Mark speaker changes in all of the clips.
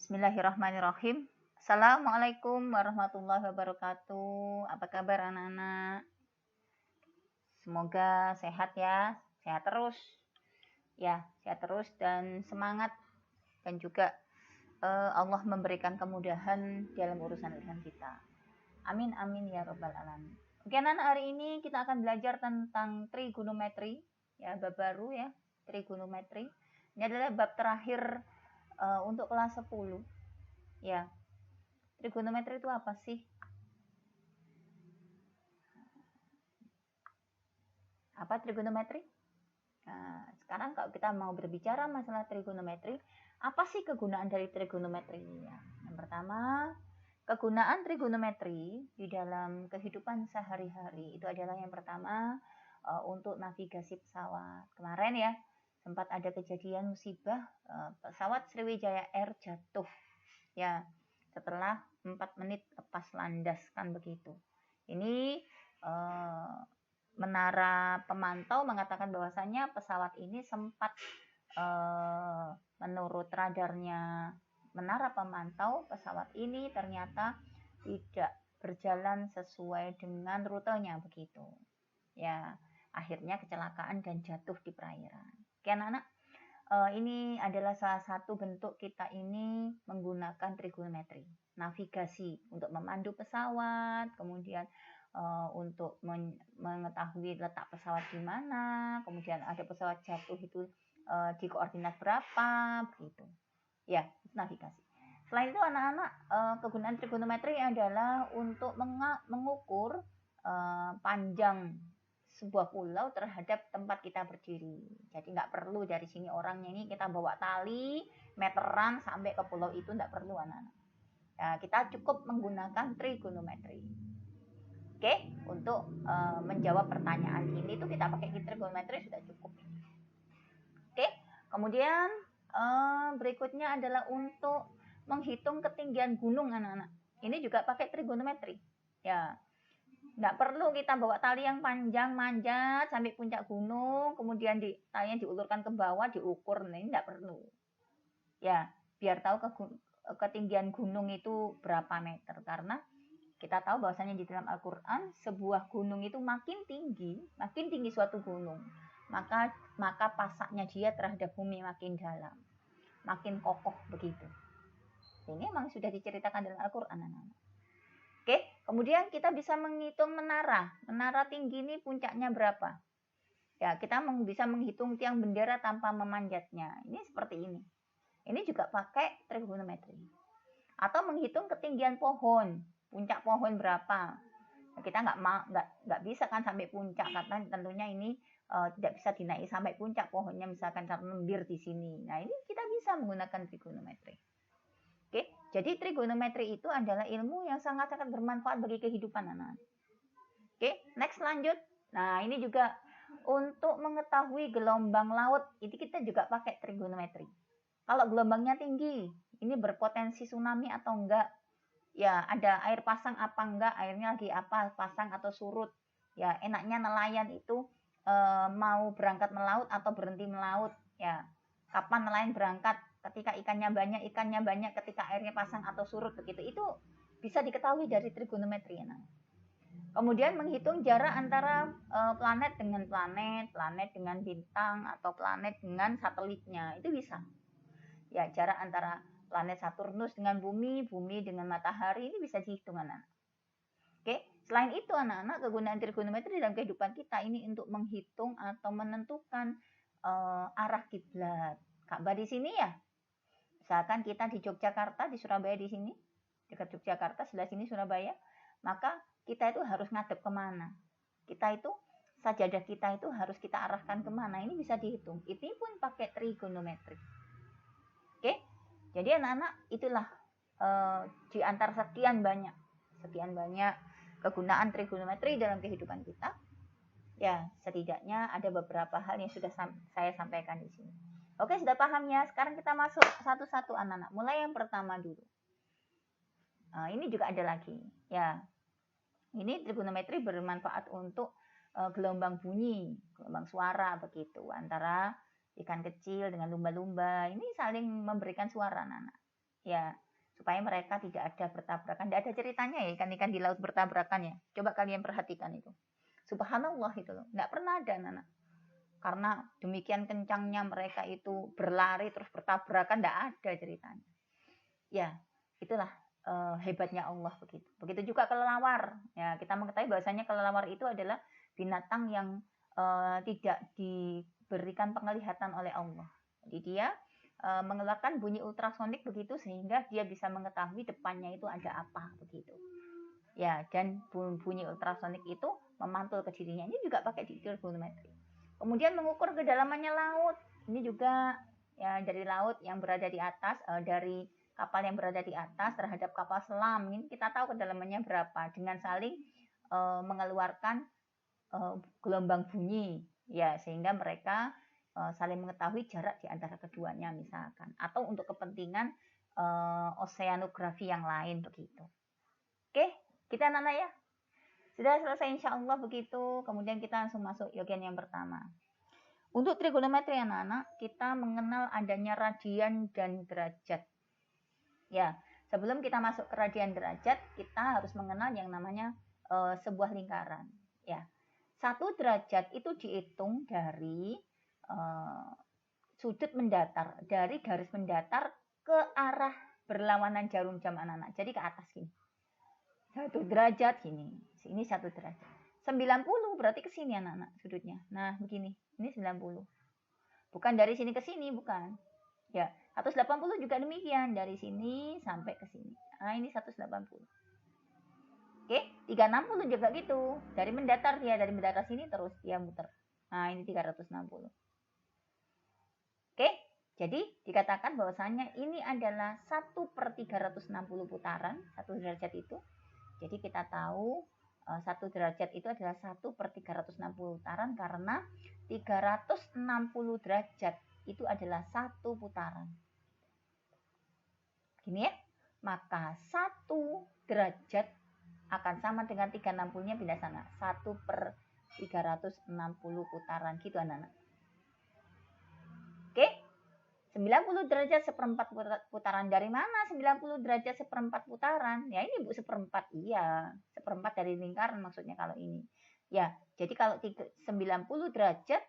Speaker 1: Bismillahirrahmanirrahim. Assalamualaikum warahmatullahi wabarakatuh. Apa kabar anak-anak? Semoga sehat ya, sehat terus. Ya, sehat terus dan semangat. Dan juga Allah memberikan kemudahan dalam urusan-urusan kita. Amin amin ya rabbal alamin. Oke anak-anak, hari ini kita akan belajar tentang trigonometri. Ya, bab baru ya, trigonometri. Ini adalah bab terakhir untuk kelas 10. Ya, trigonometri itu apa sih? Apa trigonometri? Nah, sekarang kalau kita mau berbicara masalah trigonometri, apa sih kegunaan dari trigonometri? Ya, yang pertama, kegunaan trigonometri di dalam kehidupan sehari-hari itu adalah yang pertama untuk navigasi pesawat. Kemarin ya, sempat ada kejadian musibah pesawat Sriwijaya Air jatuh. Ya, setelah 4 menit lepas landas kan begitu. Ini menara pemantau mengatakan bahwasanya pesawat ini sempat menurut radarnya menara pemantau, pesawat ini ternyata tidak berjalan sesuai dengan rutenya begitu. Ya, akhirnya kecelakaan dan jatuh di perairan. Oke anak-anak, ini adalah salah satu bentuk kita ini menggunakan trigonometri, navigasi untuk memandu pesawat, kemudian untuk mengetahui letak pesawat di mana, kemudian ada pesawat jatuh itu di koordinat berapa, begitu. Ya, itu navigasi. Selain itu anak-anak, kegunaan trigonometri adalah untuk mengukur panjang sebuah pulau terhadap tempat kita berdiri. Jadi nggak perlu dari sini orangnya ini kita bawa tali meteran sampai ke pulau itu, nggak perlu anak-anak. Nah, kita cukup menggunakan trigonometri. Oke, untuk menjawab pertanyaan ini tuh kita pakai trigonometri sudah cukup. Oke, kemudian berikutnya adalah untuk menghitung ketinggian gunung anak-anak. Ini juga pakai trigonometri. Ya, nggak perlu kita bawa tali yang panjang manjat sampai puncak gunung, kemudian talinya diulurkan ke bawah diukur. Nah, ini nggak perlu. Ya, biar tahu ketinggian gunung itu berapa meter, karena kita tahu bahwasanya di dalam Al-Quran sebuah gunung itu makin tinggi suatu gunung, maka pasaknya dia terhadap bumi makin dalam, makin kokoh begitu. Ini memang sudah diceritakan dalam Al-Quran anak-anak. Oke, kemudian kita bisa menghitung menara tinggi ini puncaknya berapa. Ya, kita bisa menghitung tiang bendera tanpa memanjatnya. Ini seperti ini. Ini juga pakai trigonometri. Atau menghitung ketinggian pohon, puncak pohon berapa. Nah, kita nggak bisa kan sampai puncak, karena tentunya ini tidak bisa dinaiki sampai puncak pohonnya, misalkan karena lembir di sini. Nah, ini kita bisa menggunakan trigonometri. Oke, jadi trigonometri itu adalah ilmu yang sangat-sangat bermanfaat bagi kehidupan anak-anak. Oke, next lanjut. Nah, ini juga untuk mengetahui gelombang laut, itu kita juga pakai trigonometri. Kalau gelombangnya tinggi, ini berpotensi tsunami atau enggak? Ya, ada air pasang apa enggak? Airnya lagi apa? Pasang atau surut? Ya, enaknya nelayan itu mau berangkat melaut atau berhenti melaut? Ya, kapan nelayan berangkat? Ketika ikannya banyak, ketika airnya pasang atau surut begitu. Itu bisa diketahui dari trigonometri ya. Kemudian menghitung jarak antara planet dengan planet dengan bintang, atau planet dengan satelitnya. Itu bisa. Ya, jarak antara planet Saturnus dengan bumi dengan matahari, ini bisa dihitung anak-anak. Oke, selain itu anak-anak, kegunaan trigonometri dalam kehidupan kita ini untuk menghitung atau menentukan arah kiblat. Ka'bah di sini ya. Misalkan kita di Yogyakarta, di Surabaya di sini, dekat Yogyakarta, sebelah sini Surabaya, maka kita itu harus ngadep kemana. Kita itu, sajadah kita itu harus kita arahkan kemana. Ini bisa dihitung. Ini pun pakai trigonometri. Oke, jadi anak-anak itulah di antara sekian banyak kegunaan trigonometri dalam kehidupan kita. Ya, setidaknya ada beberapa hal yang sudah saya sampaikan di sini. Oke, sudah paham ya? Sekarang kita masuk satu-satu anak-anak. Mulai yang pertama dulu. Ini juga ada lagi. Ya, ini trigonometri bermanfaat untuk gelombang bunyi, gelombang suara begitu, antara ikan kecil dengan lumba-lumba. Ini saling memberikan suara anak-anak. Ya, supaya mereka tidak ada bertabrakan. Tidak ada ceritanya ya ikan-ikan di laut bertabrakan ya. Coba kalian perhatikan itu. Subhanallah itu loh. Tidak pernah ada anak-anak. Karena demikian kencangnya mereka itu berlari terus bertabrakan, tidak ada ceritanya. Ya, itulah hebatnya Allah begitu. Begitu juga kelelawar. Ya, kita mengetahui bahwasanya kelelawar itu adalah binatang yang tidak diberikan penglihatan oleh Allah. Jadi dia mengeluarkan bunyi ultrasonik begitu sehingga dia bisa mengetahui depannya itu ada apa begitu. Ya, dan bunyi ultrasonik itu memantul ke dirinya. Ini juga pakai trigonometri. Kemudian mengukur kedalamannya laut. Ini juga ya dari laut yang berada di atas, dari kapal yang berada di atas terhadap kapal selam. Ini kita tahu kedalamannya berapa dengan saling mengeluarkan gelombang bunyi. Ya, sehingga mereka saling mengetahui jarak di antara keduanya misalkan. Atau untuk kepentingan oseanografi yang lain begitu. Oke, kita anak-anak ya. Sudah selesai insya Allah begitu. Kemudian kita langsung masuk yogian yang pertama. Untuk trigonometri anak-anak, kita mengenal adanya radian dan derajat. Ya, sebelum kita masuk ke radian derajat, kita harus mengenal yang namanya sebuah lingkaran. Ya, 1 derajat itu dihitung dari sudut mendatar, dari garis mendatar ke arah berlawanan jarum jam anak-anak. Jadi ke atas gini. 1 derajat gini. Ini 1 derajat. 90 berarti ke sini anak-anak sudutnya. Nah, begini. Ini 90. Bukan dari sini ke sini, bukan. Ya, 180 juga demikian. Dari sini sampai ke sini. Nah, ini 180. Oke, 360 juga gitu. Dari mendatar dia, dari mendatar sini terus dia muter. Nah, ini 360. Oke, jadi dikatakan bahwasanya ini adalah 1/360 putaran, 1 derajat itu. Jadi kita tahu 1 derajat itu adalah 1/360 putaran karena 360 derajat itu adalah 1 putaran. Gini ya, maka 1 derajat akan sama dengan 360-nya pindah sana. 1/360 putaran gitu anak-anak. Oke? 90 derajat seperempat putaran. Dari mana 90 derajat seperempat putaran? Ya ini Bu, seperempat. Iya, seperempat dari lingkaran maksudnya kalau ini. Ya, jadi kalau 90 derajat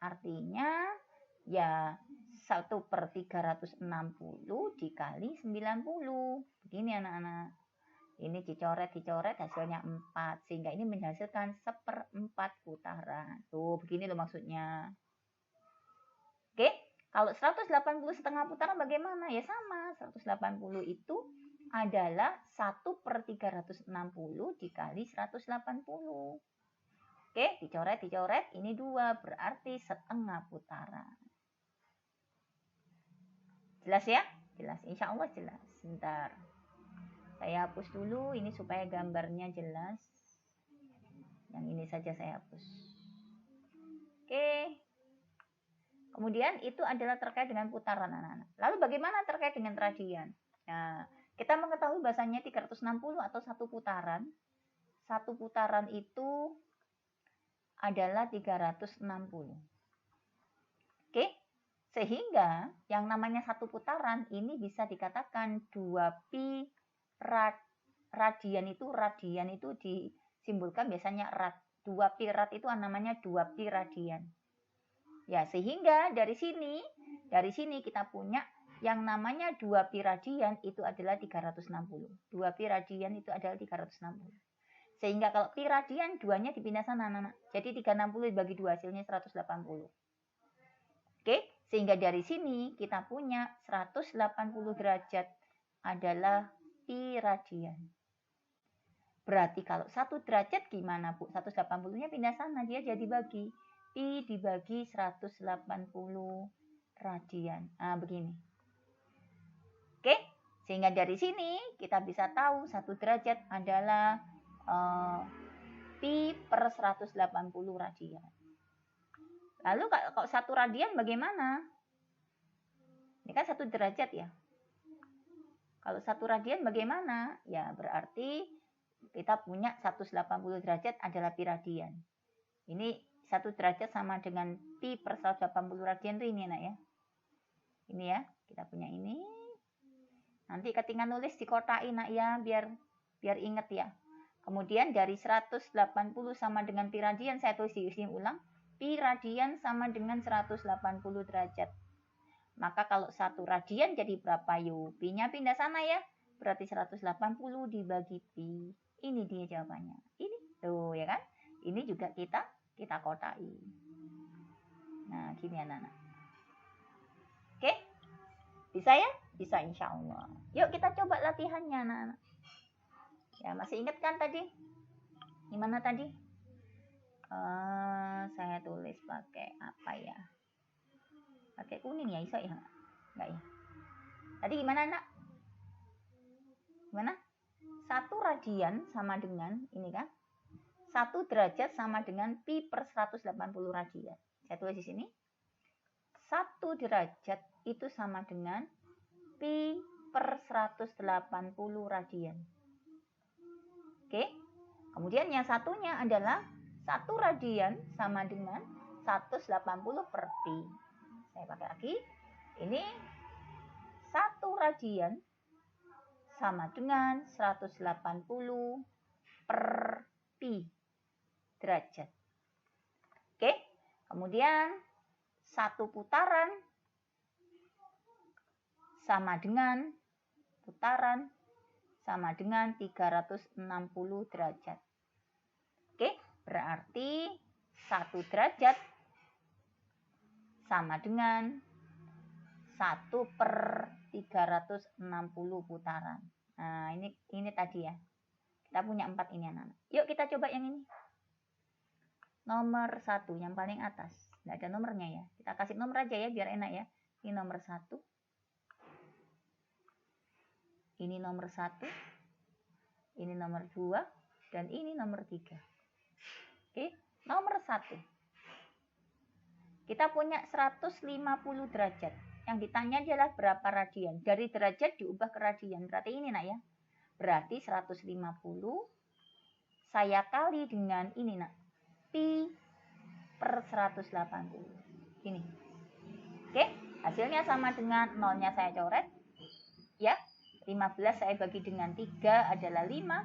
Speaker 1: artinya ya 1/360 dikali 90. Begini anak-anak. Ini dicoret hasilnya 4. Sehingga ini menghasilkan 1/4 putaran. Tuh, begini loh maksudnya. Oke? Kalau 180 setengah putaran bagaimana? Ya sama, 180 itu adalah 1/360 dikali 180. Oke, dicoret, ini 2, berarti setengah putaran. Jelas ya? Jelas, insya Allah jelas. Sebentar. Saya hapus dulu, ini supaya gambarnya jelas. Yang ini saja saya hapus. Oke. Kemudian itu adalah terkait dengan putaran anak-anak. Lalu bagaimana terkait dengan radian? Nah, kita mengetahui bahasanya 360 atau 1 putaran. 1 putaran itu adalah 360. Oke? Sehingga yang namanya 1 putaran ini bisa dikatakan 2pi radian itu disimbolkan biasanya rad. 2pi rad itu namanya 2pi radian. Ya, sehingga dari sini kita punya yang namanya 2pi radian itu adalah 360. 2pi radian itu adalah 360. Sehingga kalau pi radian 2-nya dipindah sana anak-anak. Jadi 360 dibagi 2 hasilnya 180. Oke, sehingga dari sini kita punya 180 derajat adalah pi radian. Berarti kalau 1 derajat gimana Bu? 180-nya pindah sana, dia jadi bagi. Pi dibagi 180 radian. Nah, begini. Oke, sehingga dari sini kita bisa tahu 1 derajat adalah pi per 180 radian. Lalu kalau 1 radian bagaimana? Ini kan 1 derajat ya. Kalau 1 radian bagaimana? Ya berarti kita punya 180 derajat adalah pi radian. Ini 1 derajat sama dengan pi per 180 radian itu ini enak ya. Ini ya, kita punya ini. Nanti ketika nulis dikotai nak ya, biar inget ya. Kemudian dari 180 sama dengan pi radian, saya tulis di sini ulang. Pi radian sama dengan 180 derajat. Maka kalau 1 radian jadi berapa yuk? Pi-nya pindah sana ya. Berarti 180 dibagi pi. Ini dia jawabannya. Ini tuh ya kan? Ini juga kita kotai. Nah, gini anak-anak. Oke? Bisa ya? Bisa insya Allah. Yuk kita coba latihannya anak-anak. Ya, masih ingat kan tadi? Gimana tadi? Saya tulis pakai apa ya? Pakai kuning ya, iso ya? Enggak ya? Tadi gimana nak? Gimana? 1 radian sama dengan, ini kan? 1 derajat sama dengan pi per 180 radian. Saya tulis di sini. 1 derajat itu sama dengan pi per 180 radian. Oke. Kemudian yang satunya adalah 1 radian sama dengan 180 per pi. Saya pakai lagi. Ini 1 radian sama dengan 180 per pi derajat. Oke. Kemudian 1 putaran sama dengan 360 derajat. Oke, berarti 1 derajat sama dengan 1 per 360 putaran. Nah, ini tadi ya. Kita punya 4 ini anak-anak. Yuk kita coba yang ini. Nomor 1, yang paling atas. Nggak ada nomornya ya. Kita kasih nomor aja ya, biar enak ya. Ini nomor 1. Ini nomor 1. Ini nomor 2. Dan ini nomor 3. Oke, nomor 1. Kita punya 150 derajat. Yang ditanya adalah berapa radian. Dari derajat diubah ke radian. Berarti ini nak ya. Berarti 150 saya kali dengan ini nak. Pi per 180. Ini. Oke, hasilnya sama dengan nolnya saya coret. Ya, 15 saya bagi dengan 3 adalah 5.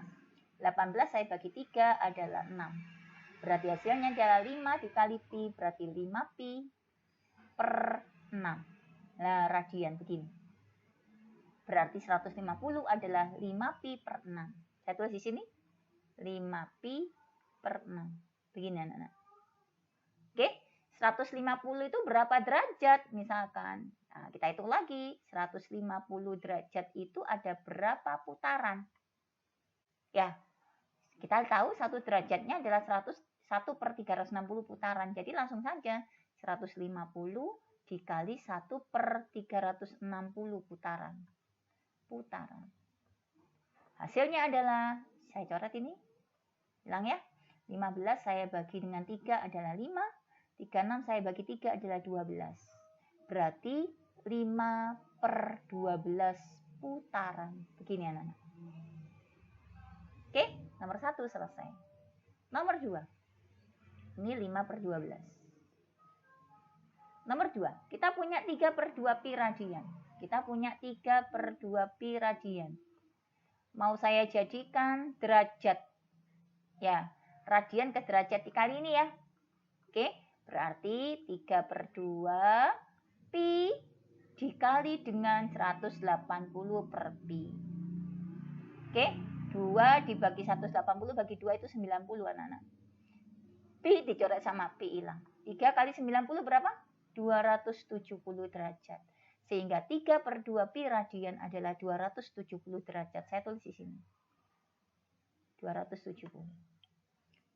Speaker 1: 18 saya bagi 3 adalah 6. Berarti hasilnya adalah 5 dikali pi, berarti 5 pi per 6. Nah, radian begini. Berarti 150 adalah 5 pi per 6. Saya tulis di sini 5 pi per 6. Begini anak-anak. Oke, 150 itu berapa derajat misalkan. Nah, kita hitung lagi. 150 derajat itu ada berapa putaran? Ya, kita tahu 1 derajatnya adalah 1 per 360 putaran. Jadi langsung saja 150 dikali 1 per 360 putaran. Hasilnya adalah, saya coret ini. Hilang ya. 15 saya bagi dengan 3 adalah 5. 36 saya bagi 3 adalah 12. Berarti 5 per 12 putaran. Begini anak-anak. Oke, nomor 1 selesai. Nomor 2. Ini 5 per 12. Nomor 2. Kita punya 3 per 2 pi radian. Kita punya 3 per 2 pi radian. Mau saya jadikan derajat. Ya, radian ke derajat dikali ini ya. Oke, berarti 3 per 2 pi dikali dengan 180 per pi. Oke, 2 dibagi 180 bagi 2 itu 90 anak-anak. Pi dicoret sama pi hilang. 3 kali 90 berapa? 270 derajat. Sehingga 3 per 2 pi radian adalah 270 derajat. Saya tulis di sini. 270.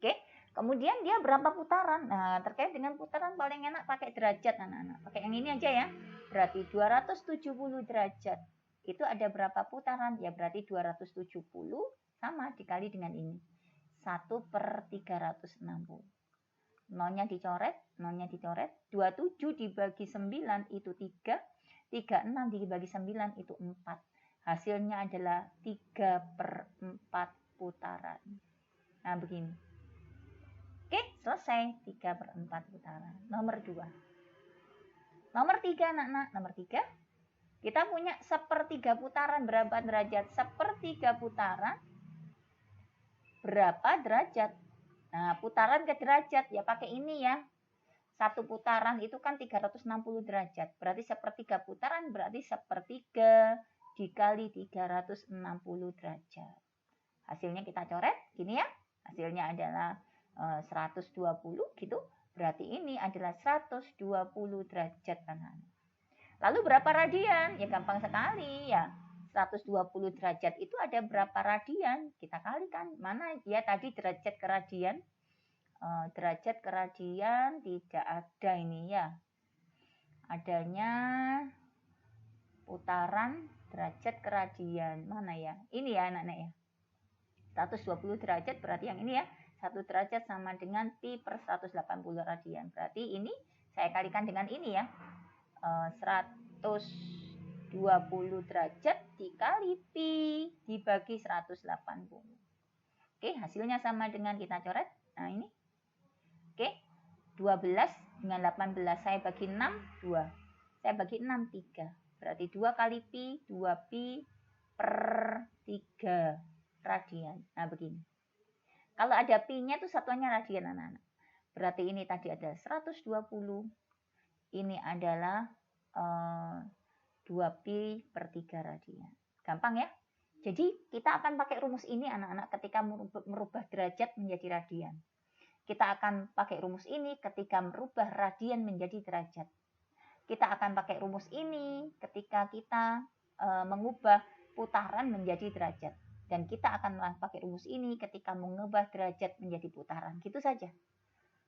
Speaker 1: Oke, kemudian dia berapa putaran? Nah, terkait dengan putaran paling enak pakai derajat anak-anak. Pakai yang ini aja ya. Berarti 270 derajat. Itu ada berapa putaran? Ya berarti 270 sama dikali dengan ini. 1 per 360. Nolnya dicoret. 27 dibagi 9 itu 3. 36 dibagi 9 itu 4. Hasilnya adalah 3 per 4 putaran. Nah begini. Oke, selesai. 3 per 4 putaran. Nomor 2. Nomor 3 anak-anak. Nomor 3. Kita punya sepertiga putaran berapa derajat? Sepertiga putaran berapa derajat? Nah, putaran ke derajat ya pakai ini ya. Satu putaran itu kan 360 derajat. Berarti sepertiga putaran berarti sepertiga dikali 360 derajat. Hasilnya kita coret gini ya. Hasilnya adalah 120 gitu. Berarti ini adalah 120 derajat anak-anak. Lalu berapa radian? Ya gampang sekali ya. 120 derajat itu ada berapa radian? Kita kalikan. Mana ya tadi derajat ke radian? Derajat ke radian tidak ada ini ya. Adanya putaran derajat ke radian. Mana ya? Ini ya anak-anak ya. 120 derajat berarti yang ini ya. 1 derajat sama dengan pi per 180 radian. Berarti ini saya kalikan dengan ini ya. 120 derajat dikali pi dibagi 180. Oke, hasilnya sama dengan kita coret. Nah, ini. Oke, 12 dengan 18 saya bagi 6, 2. Saya bagi 6, 3. Berarti 2 kali pi, 2 pi per 3 radian. Nah, begini. Kalau ada pi-nya itu satuannya radian anak-anak. Berarti ini tadi ada 120. Ini adalah 2 pi per 3 radian. Gampang ya? Jadi kita akan pakai rumus ini anak-anak ketika merubah derajat menjadi radian. Kita akan pakai rumus ini ketika merubah radian menjadi derajat. Kita akan pakai rumus ini ketika kita mengubah putaran menjadi derajat. Dan kita akan pakai rumus ini ketika mengubah derajat menjadi putaran. Gitu saja.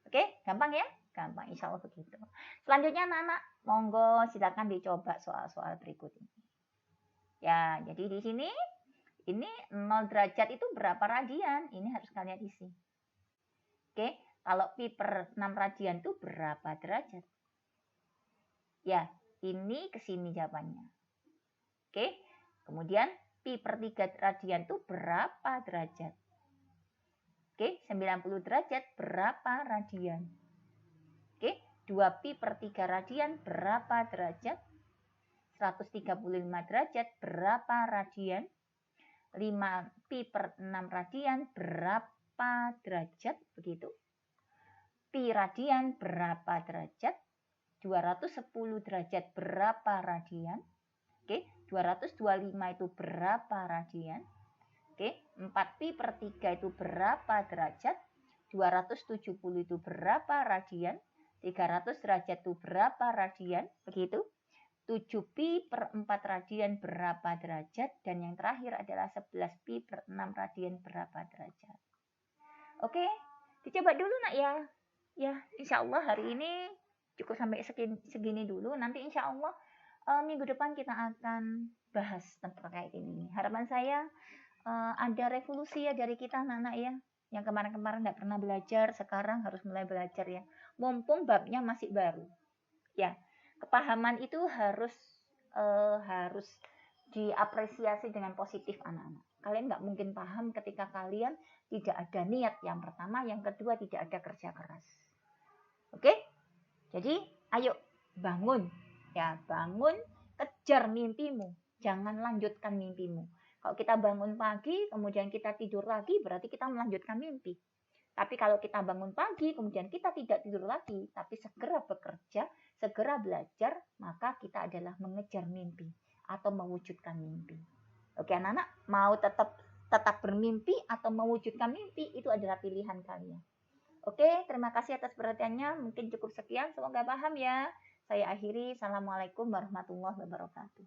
Speaker 1: Oke, gampang ya? Gampang, insya Allah begitu. Selanjutnya anak-anak, monggo silakan dicoba soal-soal berikut ini. Ya, jadi di sini, ini 0 derajat itu berapa radian? Ini harus kalian isi. Oke, kalau pi per 6 radian itu berapa derajat? Ya, ini ke sini jawabannya. Oke, kemudian pi per 3 radian itu berapa derajat? Oke, 90 derajat berapa radian? Oke, 2 pi per 3 radian berapa derajat? 135 derajat berapa radian? 5 pi per 6 radian berapa derajat? Begitu. Pi radian berapa derajat? 210 derajat berapa radian? Oke, 225 itu berapa radian? Oke, 4 pi per 3 itu berapa derajat? 270 itu berapa radian? 300 derajat itu berapa radian? Begitu. 7 pi per 4 radian berapa derajat? Dan yang terakhir adalah 11 pi per 6 radian berapa derajat? Oke, dicoba dulu nak ya. Ya, insya Allah hari ini cukup sampai segini dulu. Nanti insya Allah minggu depan kita akan bahas tentang terkait ini. Harapan saya ada revolusi ya dari kita anak-anak ya. Yang kemarin-kemarin tidak pernah belajar, sekarang harus mulai belajar ya. Mumpung babnya masih baru. Ya, kepahaman itu harus diapresiasi dengan positif anak-anak. Kalian nggak mungkin paham ketika kalian tidak ada niat yang pertama, yang kedua tidak ada kerja keras. Oke? Jadi, ayo bangun. Ya, bangun, kejar mimpimu. Jangan lanjutkan mimpimu. Kalau kita bangun pagi, kemudian kita tidur lagi, berarti kita melanjutkan mimpi. Tapi kalau kita bangun pagi, kemudian kita tidak tidur lagi, tapi segera bekerja, segera belajar, maka kita adalah mengejar mimpi atau mewujudkan mimpi. Oke anak-anak, mau tetap bermimpi atau mewujudkan mimpi, itu adalah pilihan kalian. Oke, terima kasih atas perhatiannya. Mungkin cukup sekian, semoga paham ya. Saya akhiri. Assalamualaikum warahmatullahi wabarakatuh.